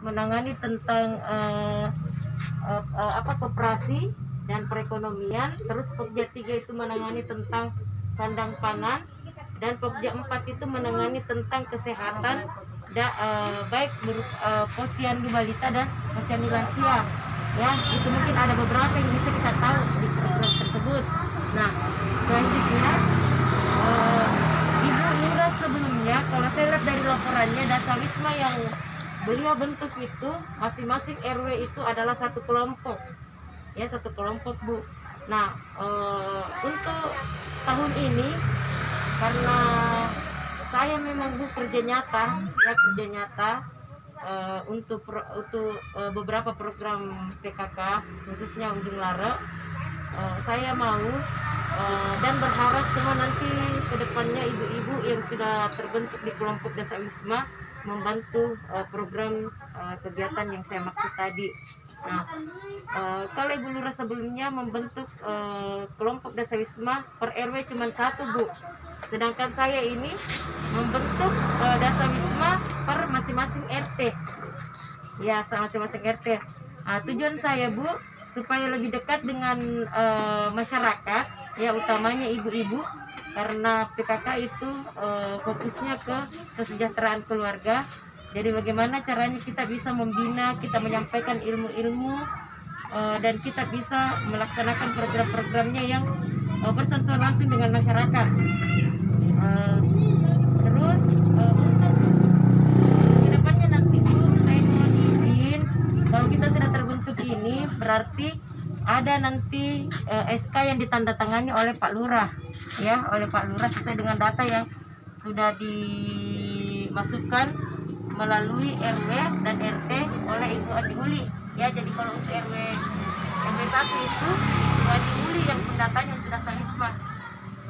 menangani tentang koperasi dan perekonomian. Terus Pokja 3 itu menangani tentang sandang pangan, dan Pokja 4 itu menangani tentang kesehatan baik posyandu balita dan posyandu lansia. Ya, itu mungkin ada beberapa yang bisa kita tahu di program tersebut. Nah, selanjutnya Ibu Lurah sebelumnya, kalau saya lihat dari laporannya, Dasawisma yang beliau bentuk itu, masing-masing RW itu adalah satu kelompok. Ya, satu kelompok, Bu. Nah, untuk tahun ini, karena saya memang Bu kerja nyata untuk beberapa program PKK, khususnya Ujung Lare, saya mau dan berharap semua nanti kedepannya ibu-ibu yang sudah terbentuk di kelompok Dasawisma membantu program kegiatan yang saya maksud tadi. Nah, kalau Ibu Lurah sebelumnya membentuk kelompok Dasawisma per RW cuma satu, Bu. Sedangkan saya ini membentuk Dasawisma per masing-masing RT. Ya, masing-masing RT. Nah, tujuan saya, Bu, supaya lebih dekat dengan masyarakat, ya utamanya ibu-ibu, karena PKK itu fokusnya ke kesejahteraan keluarga. Jadi bagaimana caranya kita bisa membina, kita menyampaikan ilmu-ilmu, dan kita bisa melaksanakan program-programnya yang bersentuhan langsung dengan masyarakat. Terus untuk kedepannya nanti, Bu, saya mohon izin, kalau kita sudah terbentuk ini berarti ada nanti SK yang ditandatangani oleh Pak Lurah, ya, oleh Pak Lurah sesuai dengan data yang sudah dimasukkan melalui RW dan RT oleh Ibu Andi Uli. Ya, jadi kalau untuk RW 1 itu Ibu Andi Uli yang pendatanya untuk Dasawisma.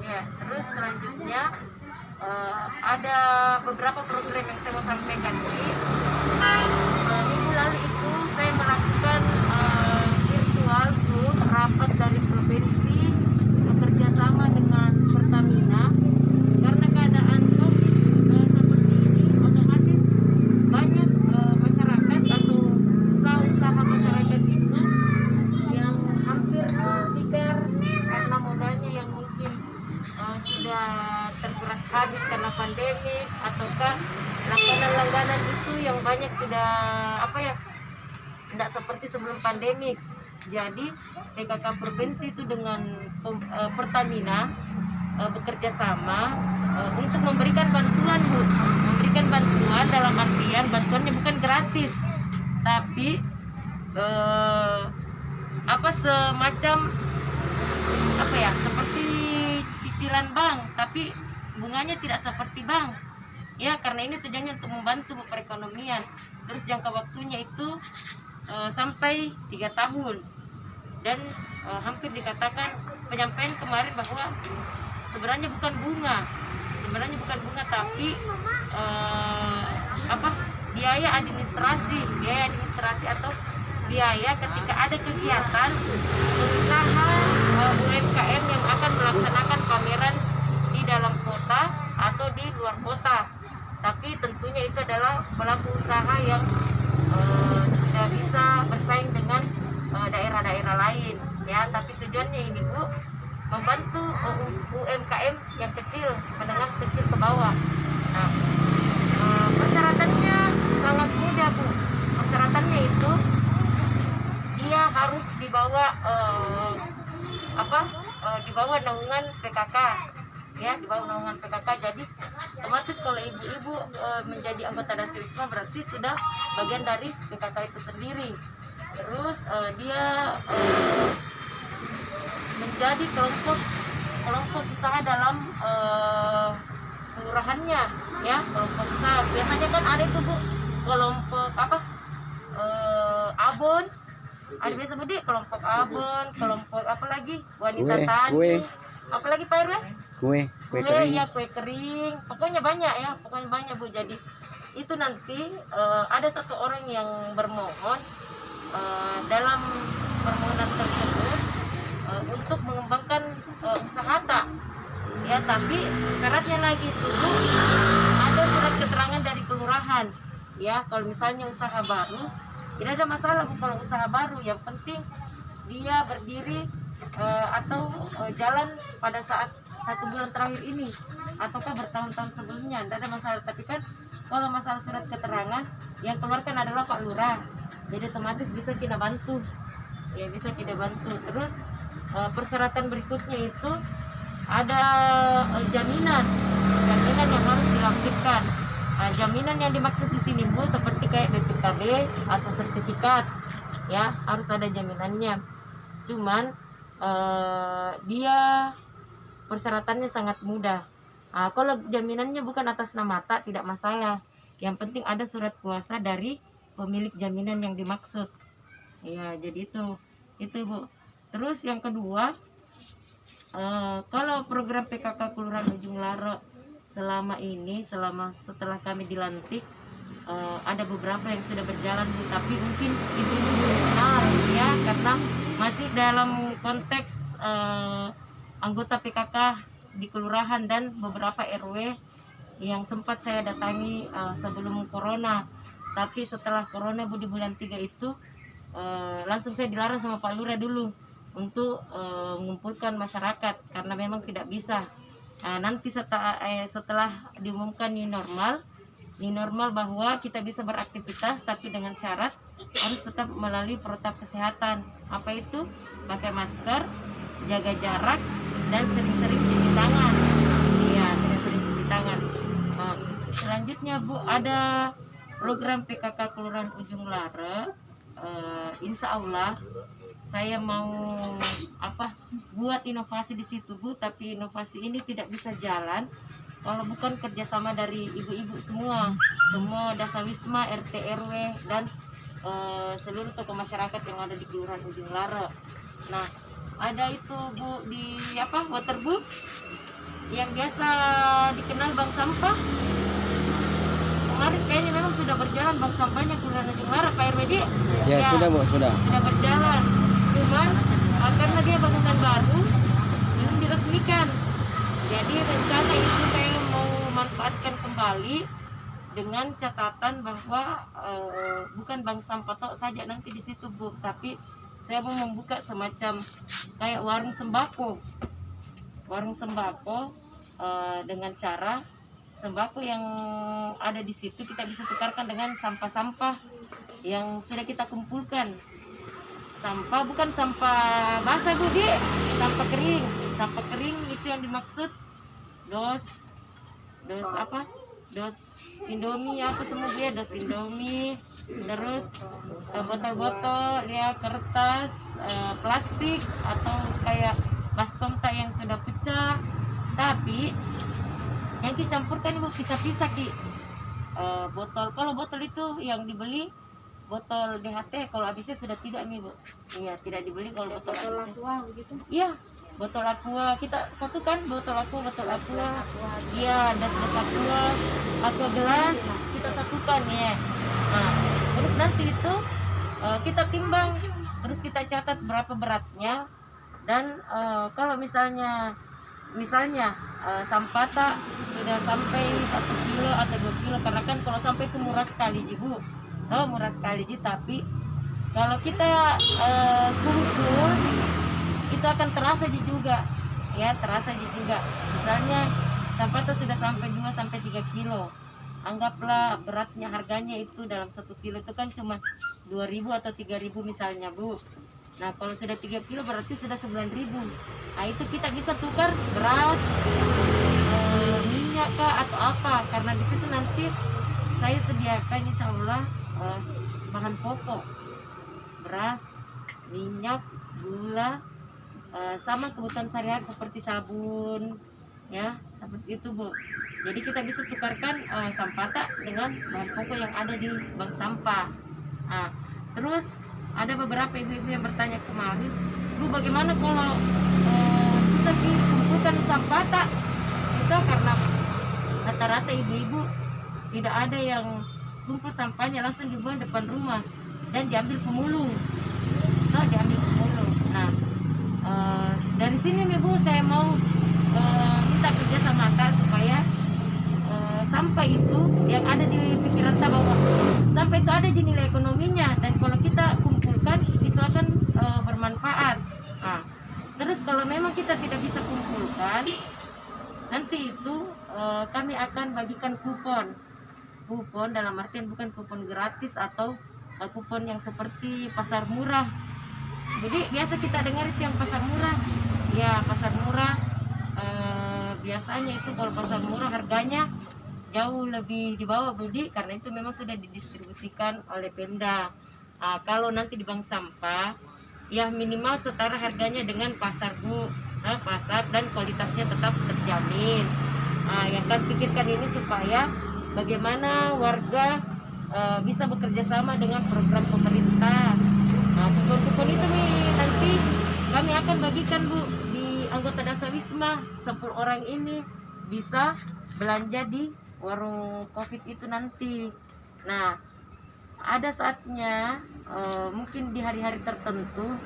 Ya, terus selanjutnya ada beberapa program yang saya mau sampaikan ini. Minggu lalu itu saya melakukan virtual Zoom rapat dari provinsi bekerja sama dengan Pertamina. Karena keadaan seperti ini, otomatis banyak masyarakat atau usaha-usaha masyarakat itu yang hampir tikar karena modalnya yang mungkin sudah terkuras habis karena pandemi, ataukah langganan-langganan itu yang banyak sudah tidak seperti sebelum pandemi. Jadi PKK provinsi itu dengan Pertamina bekerja sama untuk memberikan bantuan, Bu. Memberikan bantuan dalam artian bantuannya bukan gratis, tapi semacam seperti cicilan bank, tapi bunganya tidak seperti bank. Ya, karena ini tujuannya untuk membantu perekonomian. Terus jangka waktunya itu sampai 3 tahun. Dan hampir dikatakan penyampaian kemarin bahwa sebenarnya bukan bunga, tapi biaya administrasi atau biaya ketika ada kegiatan usaha UMKM yang akan melaksanakan pameran di dalam kota atau di luar kota. Tapi tentunya itu adalah pelaku usaha yang sudah bisa bersaing dengan daerah-daerah lain, ya. Tapi tujuannya ini, Bu, membantu UMKM yang kecil, menengah kecil ke bawah. Nah, persyaratannya sangat mudah, Bu. Persyaratannya itu dia harus dibawa dibawa naungan PKK, ya, dibawa naungan PKK. Jadi otomatis kalau ibu-ibu menjadi anggota Dasawisma berarti sudah bagian dari PKK itu sendiri. Terus dia menjadi kelompok usaha dalam kelurahannya, ya, kelompok usaha. Biasanya kan ada itu, Bu, kelompok abon, ada biasa Budi, kelompok abon, kelompok wanita tani, apalagi Pak RW? Kue kering. Ya, kue kering, pokoknya banyak, ya, Bu. Jadi itu nanti ada satu orang yang bermohon dalam permohonan tersebut untuk mengembangkan usaha tak, ya, tapi syaratnya lagi itu, Bu, ada surat keterangan dari kelurahan. ya. Kalau misalnya usaha baru tidak ada masalah Bu, kalau usaha baru yang penting dia berdiri atau jalan pada saat 1 bulan terakhir ini ataukah bertahun-tahun sebelumnya, tidak ada masalah. Tapi kan kalau masalah surat keterangan yang keluarkan adalah Pak Lurah, jadi otomatis bisa kita bantu, ya bisa kita bantu. Terus persyaratan berikutnya itu ada jaminan yang harus dilampirkan. Jaminan yang dimaksud di sini Bu seperti kayak BPKB atau sertifikat, ya harus ada jaminannya. Cuman dia persyaratannya sangat mudah. Kalau jaminannya bukan atas nama tak, tidak masalah. Yang penting ada surat kuasa dari pemilik jaminan yang dimaksud. Ya, jadi itu Bu. Terus yang kedua, kalau program PKK Kelurahan Ujung Lare selama setelah kami dilantik, ada beberapa yang sudah berjalan Bu, tapi mungkin ibu-ibu belum kenal ya, karena masih dalam konteks anggota PKK di kelurahan dan beberapa RW yang sempat saya datangi sebelum corona. Tapi setelah corona Bu, di bulan 3 itu langsung saya dilarang sama Pak Lurah dulu untuk mengumpulkan masyarakat karena memang tidak bisa. Nanti setelah diumumkan new normal bahwa kita bisa beraktivitas tapi dengan syarat harus tetap melalui protokol kesehatan. Apa itu? Pakai masker, jaga jarak, dan sering-sering cuci tangan. Ya, sering-sering cuci tangan. Selanjutnya Bu, ada program PKK Kelurahan Ujung Lare. Insya Allah saya mau buat inovasi di situ Bu, tapi inovasi ini tidak bisa jalan kalau bukan kerjasama dari ibu-ibu semua Dasawisma, RT RW, dan seluruh tokoh masyarakat yang ada di Kelurahan Ujung Lare. Nah, ada itu Bu di waterbook yang biasa dikenal bank sampah. Kemarin kayaknya memang sudah berjalan bank sampahnya Kelurahan Ujung Lare, Pak RWD. Ya, sudah Bu, sudah berjalan. Cuman karena dia bangunan baru belum diresmikan. Jadi rencana itu saya mau manfaatkan kembali dengan catatan bahwa bukan bank sampah tok saja nanti di situ Bu, tapi saya mau membuka semacam kayak warung sembako dengan cara sembako yang ada di situ kita bisa tukarkan dengan sampah-sampah yang sudah kita kumpulkan. Sampah bukan sampah basah Bu, sampah kering. Sampah kering itu yang dimaksud dos Indomie semua dia, dos Indomie, terus botol-botol ya, kertas, plastik atau kayak baskom tak yang sudah pecah. Tapi yang dicampurkan Ibu pisah-pisah botol. Kalau botol itu yang dibeli botol DHT, kalau habisnya sudah tidak nih Bu. Iya, tidak dibeli kalau botol habisnya. Begitu. Iya, botol aqua kita satukan, botol aqua. Iya, das aqua gelas kita satukan ya. Nah, terus nanti itu kita timbang, terus kita catat berapa beratnya, dan kalau misalnya sampah tak sudah sampai 1 kilo atau 2 kilo, karena kan kalau sampai itu murah sekali Bu. Murah sekali tapi kalau kita kumpul itu akan terasa juga ya, misalnya sampah itu sudah sampai 2-3 kilo, anggaplah beratnya harganya itu dalam 1 kilo itu kan cuma 2.000 atau 3.000 misalnya Bu. Nah, kalau sudah 3 kilo berarti sudah 9.000. Nah, itu kita bisa tukar beras, minyak kah atau apa, karena di situ nanti saya sediakan insya Allah bahan pokok, beras, minyak, gula, sama kebutuhan sehari-hari seperti sabun ya, seperti itu Bu. Jadi kita bisa tukarkan sampah tak dengan bahan pokok yang ada di bank sampah. Nah, terus ada beberapa ibu-ibu yang bertanya kemarin, Bu, bagaimana kalau sisa dikumpulkan sampah tak? Itu karena rata-rata ibu-ibu tidak ada yang kumpul sampahnya langsung dibuang depan rumah dan diambil pemulung. Nah, dari sini Bu saya mau minta kerja sama Kak supaya sampah itu yang ada di pikiran kita bahwa sampah itu ada di nilai ekonominya, dan kalau kita kumpulkan itu akan bermanfaat. Nah, terus kalau memang kita tidak bisa kumpulkan, nanti itu kami akan bagikan kupon dalam artian bukan kupon gratis atau kupon yang seperti pasar murah. Jadi biasa kita dengar itu yang pasar murah, ya pasar murah biasanya itu kalau pasar murah harganya jauh lebih di bawah Budi, karena itu memang sudah didistribusikan oleh Pemda. Kalau nanti di bank sampah ya minimal setara harganya dengan pasar Bu, pasar, dan kualitasnya tetap terjamin. Yang kami pikirkan ini supaya bagaimana warga bisa bekerja sama dengan program pemerintah. Kupon-kupon itu nih nanti kami akan bagikan Bu di anggota Dasawisma. 10 orang ini bisa belanja di warung COVID itu nanti. Nah, ada saatnya mungkin di hari-hari tertentu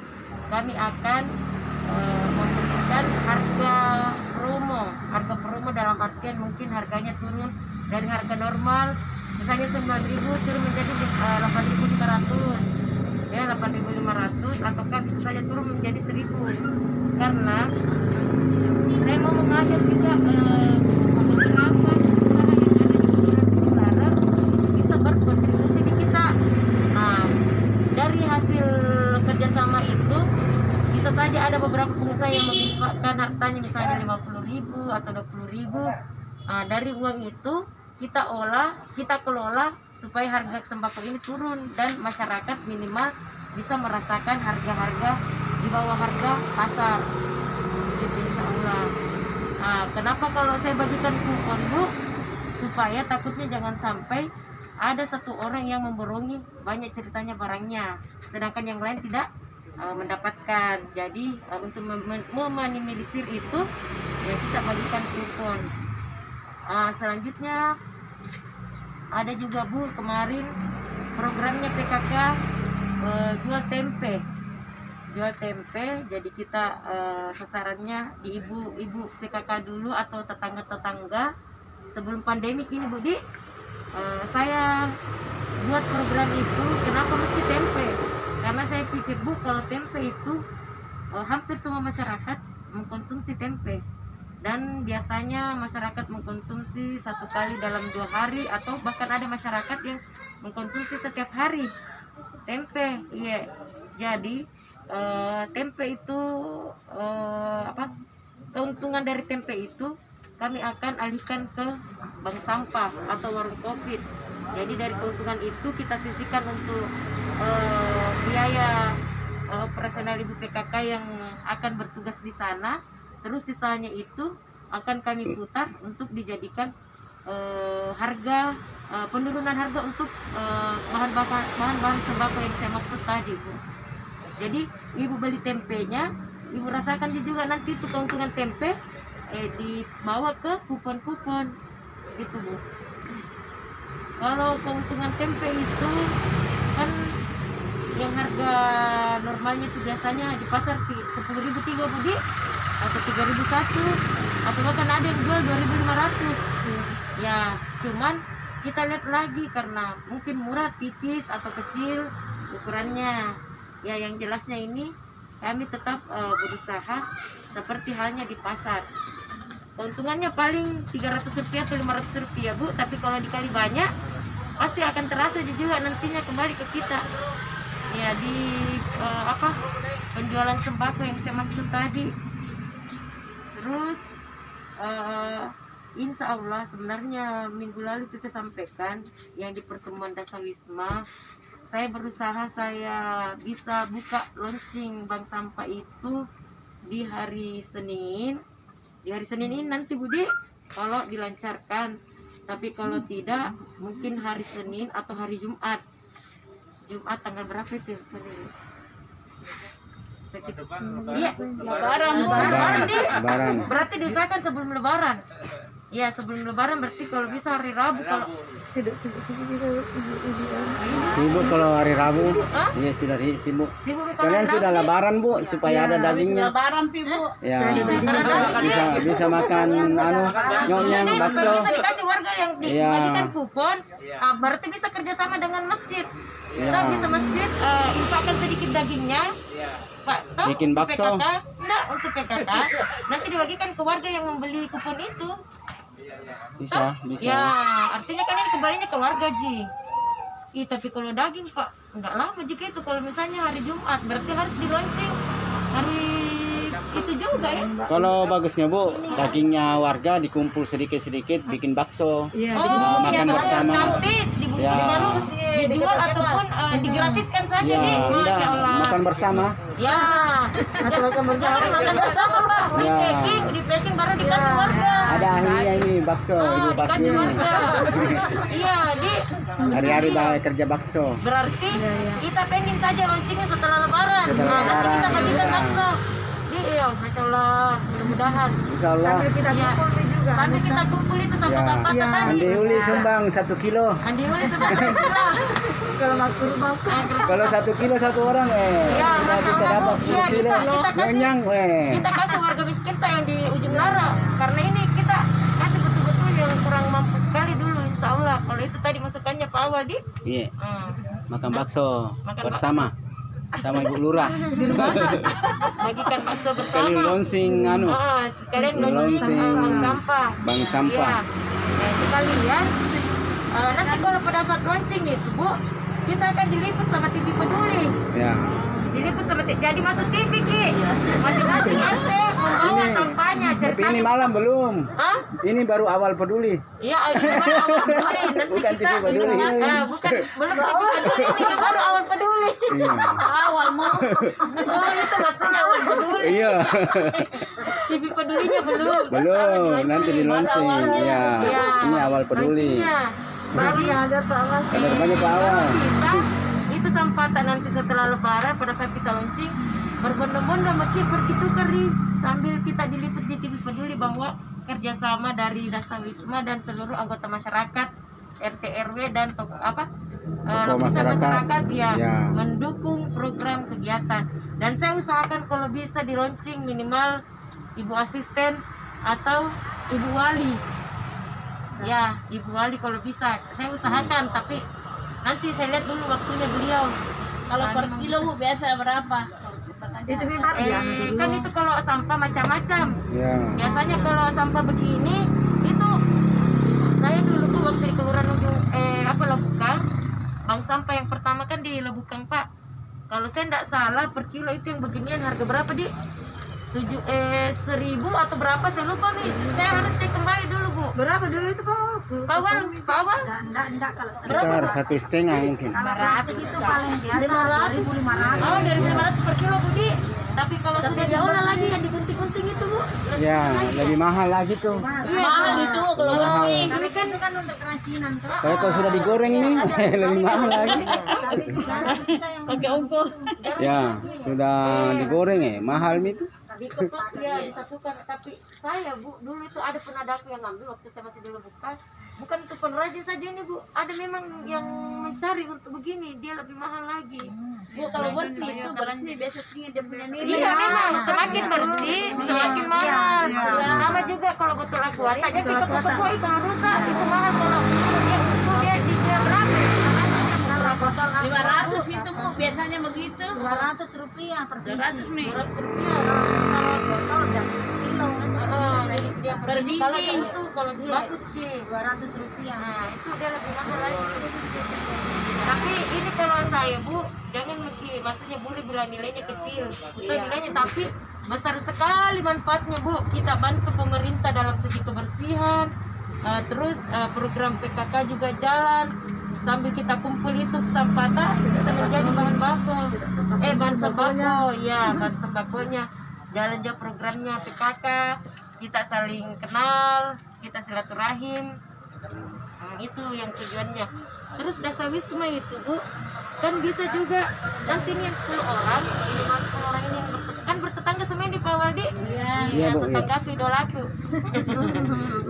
kami akan memberikan harga promo dalam artian mungkin harganya turun dari harga normal misalnya 9.000 turun menjadi 8.500 ya, 8.500, ataukah bisa saja turun menjadi 1.000, karena saya mau mengajak juga beberapa usaha yang ada di Barat bisa berkontribusi di kita. Dari hasil kerjasama itu bisa saja ada beberapa pengusaha yang menginfakkan hartanya misalnya 50.000 atau 20.000. Dari uang itu kita kelola supaya harga sembako ini turun dan masyarakat minimal bisa merasakan harga-harga di bawah harga pasar gitu, insya Allah. Kenapa kalau saya bagikan kupon Bu, supaya takutnya jangan sampai ada satu orang yang memborongi banyak ceritanya barangnya, sedangkan yang lain tidak mendapatkan. Jadi untuk meminimalisir itu ya kita bagikan kupon. Selanjutnya ada juga Bu kemarin programnya PKK jual tempe. Jadi kita sasarannya di ibu-ibu PKK dulu atau tetangga-tetangga sebelum pandemi ini Budi. Saya buat program itu kenapa mesti tempe, karena saya pikir Bu kalau tempe itu hampir semua masyarakat mengkonsumsi tempe, dan biasanya masyarakat mengkonsumsi 1 kali dalam 2 hari atau bahkan ada masyarakat yang mengkonsumsi setiap hari tempe. Iya, jadi tempe itu keuntungan dari tempe itu kami akan alihkan ke bank sampah atau warung COVID. Jadi dari keuntungan itu kita sisihkan untuk biaya operasional ibu PKK yang akan bertugas di sana. Terus sisanya itu akan kami putar untuk dijadikan harga penurunan harga untuk bahan-bahan sembako yang saya maksud tadi Bu. Jadi ibu beli tempenya, ibu rasakan juga nanti itu keuntungan tempe dibawa ke kupon-kupon gitu Bu. Kalau keuntungan tempe itu kan yang harga normalnya itu biasanya di pasar 10.000 3 Budi atau 3.000 1, atau bahkan ada yang jual 2.500 ya. Cuman kita lihat lagi karena mungkin murah, tipis atau kecil ukurannya ya. Yang jelasnya ini kami tetap berusaha seperti halnya di pasar. Keuntungannya paling 300 rupiah atau 500 rupiah Bu, tapi kalau dikali banyak pasti akan terasa juga nantinya kembali ke kita ya di penjualan sembako yang saya maksud tadi. Terus insya Allah sebenarnya minggu lalu itu saya sampaikan yang di pertemuan Dasawisma, saya berusaha saya bisa buka launching bank sampah itu di hari Senin. Di hari Senin ini nanti Budi kalau dilancarkan, tapi kalau tidak mungkin hari Senin atau hari Jumat tanggal berapa itu? Iya, lebaran. Berarti diusahakan sebelum lebaran. Ya, sebelum lebaran berarti kalau bisa hari Rabu. Tidak sibuk-sibuk juga ibu-ibu. Sibuk kalau hari Rabu. Sibuk, ah? Iya sudah sibuk. Sibuk kalau Sekalian hari sudah Rabu, lebaran Bu supaya ada dagingnya. Lebaran pi Bu. Ya. Bisa, Bisa makan nyonyang Ini bakso. bisa dikasih warga yang Iya. dibagikan kupon, berarti bisa kerjasama dengan masjid. Iya. Kita bisa masjid infakkan sedikit dagingnya, Pak. Toh, Bikin untuk bakso. PKK, enggak untuk PKK. Nanti dibagikan ke warga yang membeli kupon itu. Bisa. Ya, artinya kan ini kembalinya ke warga Ji. Tapi kalau daging Pak, enggak lama jika itu. Kalau misalnya hari Jumat, berarti harus dilonceng hari itu juga ya. Kalau bagusnya Bu, dagingnya warga dikumpul sedikit-sedikit bikin bakso. Iya. makan iya, bersama. Nanti dibungkus Ya. baru dijual ataupun digratiskan saja Ya, deh. enggak, Masya Allah. makan bersama. Ya, Atau makan bersama. jangan makan bersama Pak. Ya. Di packing baru dikasih warga. Ada ahlinya ini bakso, Ibu Bakti Dikasih ini. warga. Iya, Hari-hari Iya. bakal kerja bakso. Berarti kita pending saja launchingnya setelah lebaran. Setelah Nanti Lebaran, kita bagikan iya. bakso. Iya, Masya Allah, mudah-mudahan. Insya Allah. Sambil kita Ya. kumpul nih juga. Sampai kita kumpul itu sampah-sampah Ya. tadi. Andi Uli sumbang 1 kilo. Andi Uli sudah berkila. Kalau waktu rumah Kalau 1 kilo 1 orang Iya, Masya bisa Allah, dapat Bu. 10 Iya, kilo. kita kasih. Nyonyang Kita kasih warga miskin tak yang di ujung lara. Karena ini kita kasih betul-betul yang kurang mampu sekali dulu, insya Allah. Kalau itu tadi masukannya Pak Awal di. Iya, Hmm. makan bakso Makan bersama sama Ibu Lurah. Bagikan bakso Sekali bersama. launching anu. Sekalian launching Launching. bank sampah. Bank sampah. Iya. Sekalian nanti kalau pada saat launching itu Bu, kita akan diliput sama TV Peduli. Ya. Diliput sama jadi masuk TV Ki. Masing-masing RT membawa Ini- sampahnya Tapi ini ceritanya. malam belum. Hah? Ini baru awal peduli. Iya, ini baru awal peduli. Nanti Bukan kita TV Peduli. bukan belum TV Peduli, ini baru awal peduli. Iya. Awal mau. Oh, itu maksudnya awal peduli. Iya. TV Pedulinya belum. Belum, nanti di launching. Ya. Iya. Ini awal peduli. Launchingnya. baru yang ada Pak Awal. Ada depannya Pak Awal. Bisa itu sampatan nanti setelah lebaran pada saat kita launching berbondong-bondong maki pergi tukar nih sambil kita diliput di TV Peduli bahwa kerjasama dari Dasar Wisma dan seluruh anggota masyarakat RT RW dan lapisan masyarakat. masyarakat ya, Ya. mendukung program kegiatan. Dan saya usahakan kalau bisa di launching minimal ibu asisten atau ibu wali. Ya, ibu wali kalau bisa. Saya usahakan tapi nanti saya lihat dulu waktunya beliau. Kalau per kilo Bu biasa berapa? Itu memang ya. Kan itu kalau sampah macam-macam. Ya. Biasanya kalau sampah begini itu saya dulu tuh waktu di kelurahan ujung Lebukang, bank sampah yang pertama kan di Lebukang Pak. Kalau saya tidak salah per kilo itu yang beginian harga berapa di 1.000 atau berapa saya lupa nih. Saya harus cek kembali dulu Bu. Berapa dulu itu Pak Awal? Pak Awal, Pak Awal. Enggak kalau Sekitar 1,5 mungkin. 500 itu paling biasa. 500. Oh, dari 500 per kilo Budi. Tapi kalau sudah diolah lagi yang digunting-gunting itu Bu. Ya, lebih mahal lagi tuh. Iya, Mahal itu kalau Mahal. Tapi kan untuk kerajinan Pak. Kalau sudah digoreng nih, lebih mahal lagi. pakai ongkos. Ya, sudah digoreng mahal itu. Diketok ya disatukan. Tapi saya Bu, dulu itu ada penadaku yang ngambil waktu saya masih dulu bukan untuk pengrajin saja ini Bu, ada memang yang mencari untuk begini, dia lebih mahal lagi. Bu kalau bersih itu bersih biasa tinggi dia punya nilai. Iya memang semakin bersih semakin mahal. Sama juga kalau betul aku aja kita kepekoi kalau rusak itu mahal. Kalau dia utuh dia dijual berapa? 500 itu Bu biasanya begitu. 200 rupiah per 200 nih. 200 rupiah. Kalau botol jangan kilo. Jadi dia Per biji. kalau dia itu kalau dia bagus sih 200 rupiah. Nah itu dia lebih mahal lagi. Tapi ini kalau saya Bu, jangan maksudnya boleh bilang nilainya kecil. Itu nilainya tapi besar sekali manfaatnya Bu. Kita bantu pemerintah dalam segi kebersihan. Terus program PKK juga jalan. Sambil kita kumpul itu sampah bisa menjadi bahan baku. Bahan sembako, ya bahan sembakonya. Jalan aja programnya PKK. Kita saling kenal, kita silaturahim. Itu yang tujuannya. Terus Dasar Wisma itu Bu, kan bisa juga nanti nih yang 10 orang, ini masuk 10 orang ini yang kan bertetangga sama ini Pak Waldi. Iya, Bu, tetangga aku idolaku.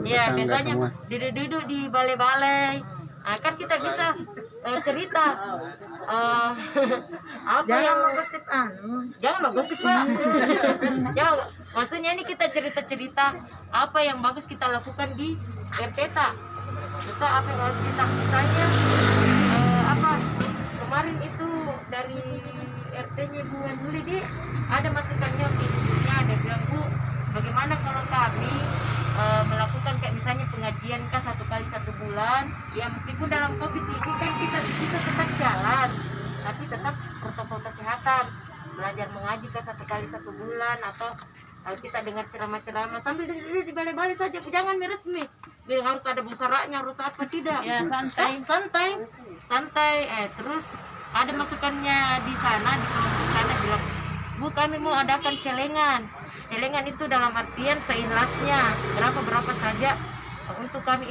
Iya, Tetangga biasanya semua. duduk-duduk di balai-balai. Nah, kan kita bisa cerita apa yang Gosip jangan gosip Pak. Jangan, maksudnya ini kita cerita-cerita apa yang bagus kita lakukan di RT-ta. Kita apa yang harus kita, misalnya apa kemarin itu dari RT-nya Bu Juli di ada masukannya di dunia, ada bilang Bu, bagaimana kalau kami melakukan kayak misalnya pengajian kah 1 kali 1 bulan, ya meskipun dalam COVID ini kan kita bisa tetap jalan, tapi tetap protokol kesehatan, belajar mengaji kah 1 kali 1 bulan, atau kita dengar ceramah-ceramah sambil duduk di balai-balai saja, jangan resmi, harus ada busaraknya, harus apa, tidak, Ya, santai. Terus ada masukannya di sana, di kelompok sana bilang, Bu, kami mau adakan celengan itu dalam artian seikhlasnya berapa saja untuk kami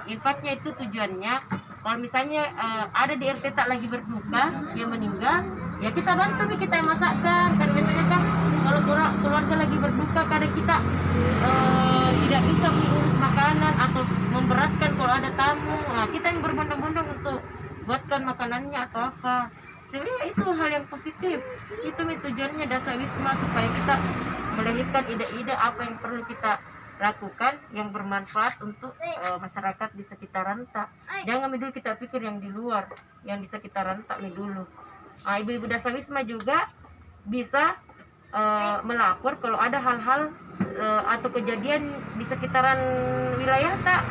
infaknya itu tujuannya kalau misalnya ada di RT tak lagi berduka, dia meninggal, ya kita bantu, kita yang masakkan, kan biasanya kan kalau keluarga lagi berduka kadang kita tidak bisa mengurus makanan atau memberatkan kalau ada tamu, nah, kita yang berbondong-bondong untuk buatkan makanannya atau apa. Jadi itu hal yang positif, itu tujuannya Dasar Wisma, supaya kita melahirkan ide-ide apa yang perlu kita lakukan yang bermanfaat untuk masyarakat di sekitaran tak. Jangan dulu kita pikir yang di luar, yang di sekitaran tak dulu. Ibu-ibu Dasar Wisma juga bisa melapor kalau ada hal-hal atau kejadian di sekitaran wilayah tak.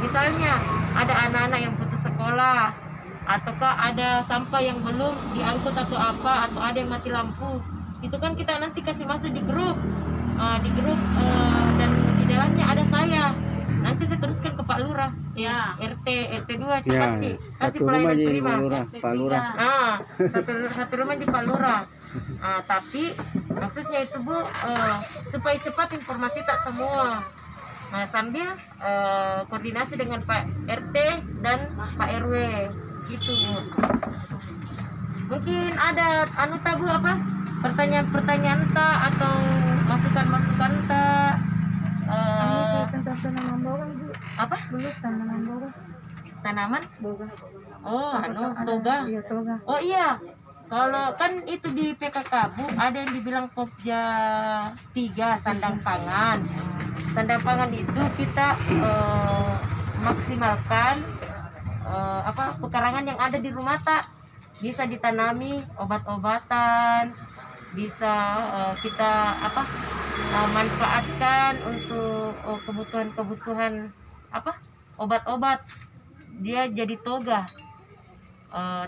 Misalnya ada anak-anak yang putus sekolah, ataukah ada sampah yang belum diangkut atau apa, atau ada yang mati lampu, itu kan kita nanti kasih masuk di grup dan di dalamnya ada saya, nanti saya teruskan ke Pak Lurah, ya RT 2 cepat nih kasih pelayanan prima, Pak Lurah. Satu rumah di Pak Lurah. Tapi maksudnya itu Bu, supaya cepat informasi tak semua. Nah, sambil koordinasi dengan Pak RT dan Pak RW gitu Bu. Mungkin ada Bu apa pertanyaan tak atau masukan tak tanaman bawang Bu. apa Belum tanaman bawang. tanaman Boga. toga. Iya, toga. Oh iya, kalau kan itu di PKK Bu ada yang dibilang Pokja 3 sandang pangan itu kita maksimalkan pekarangan yang ada di rumah tak, bisa ditanami obat-obatan, bisa kita manfaatkan untuk kebutuhan obat-obat, dia jadi toga,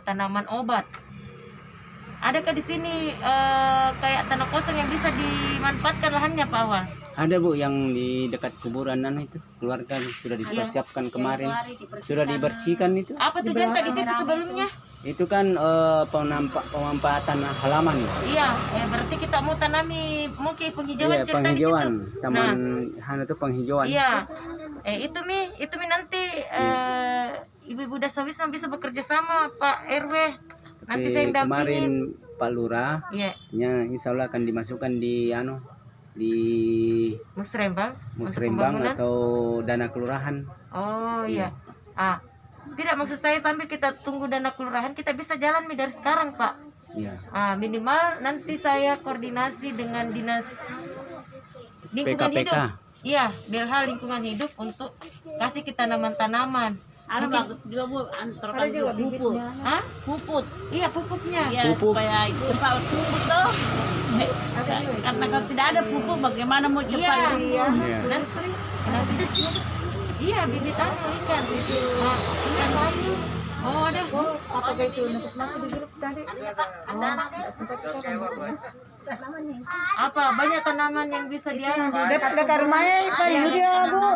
tanaman obat. Adakah di sini kayak tanah kosong yang bisa dimanfaatkan lahannya Pak Awal? Ada Bu yang di dekat kuburan itu keluarga sudah dipersiapkan kemarin, sudah dibersihkan itu. Apa tujuan tadi situ sebelumnya? Itu kan pemanfaatan halaman. Iya, berarti kita mau tanami, mau ke penghijauan, Iya, cerita penghijauan, di situ. taman itu penghijauan. Iya, itu mi nanti ibu-ibu Dasar Wisma bisa bekerja sama Pak RW. Nanti saya dampingin. Kemarin Pak Lurah, Iya. Insya Allah akan dimasukkan di Musrembang atau dana kelurahan. Oh iya. Tidak, maksud saya sambil kita tunggu dana kelurahan kita bisa jalan dari sekarang Pak. Iya. Minimal nanti saya koordinasi dengan dinas lingkungan PKPK. hidup. Iya, BLH lingkungan hidup untuk kasih kita tanaman-tanaman. Ada bagus juga Bu, antarkan juga pupuk. Pupuk. Iya, pupuknya. Iya, Pupuk. supaya itu cepat pupuk tuh. Karena kalau tidak ada pupuk bagaimana mau cepat? Iya. Iya. Nanti iya, bibit ikan. Ikan layu. Oh, ada. Apakah itu masih di grup tadi? Apa banyak tanaman yang bisa diambil? Dekat rumahnya Pak Yudi Bu.